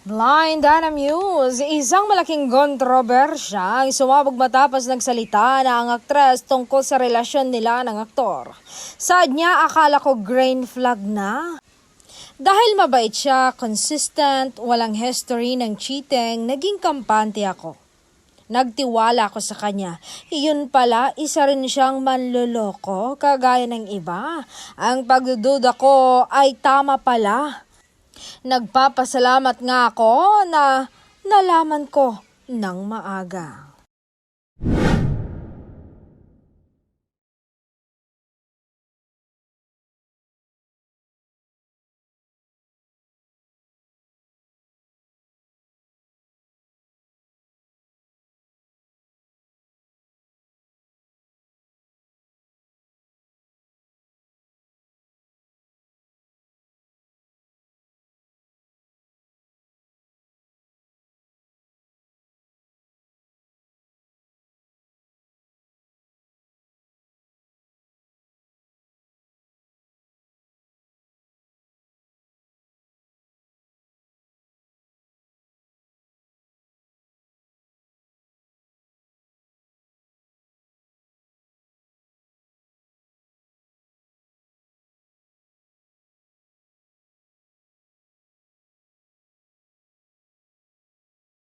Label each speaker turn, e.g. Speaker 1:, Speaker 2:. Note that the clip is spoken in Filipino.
Speaker 1: Blind Dana News, isang malaking kontrobersya ang sumabog matapos nagsalita na ang aktres tungkol sa relasyon nila ng aktor. Saad niya, akala ko green flag na. Dahil mabait siya, consistent, walang history ng cheating, naging kampante ako. Nagtiwala ako sa kanya. Iyon pala, isa rin siyang manloloko, kagaya ng iba. Ang pagdududa ko ay tama pala. Nagpapasalamat nga ako na nalaman ko ng maaga.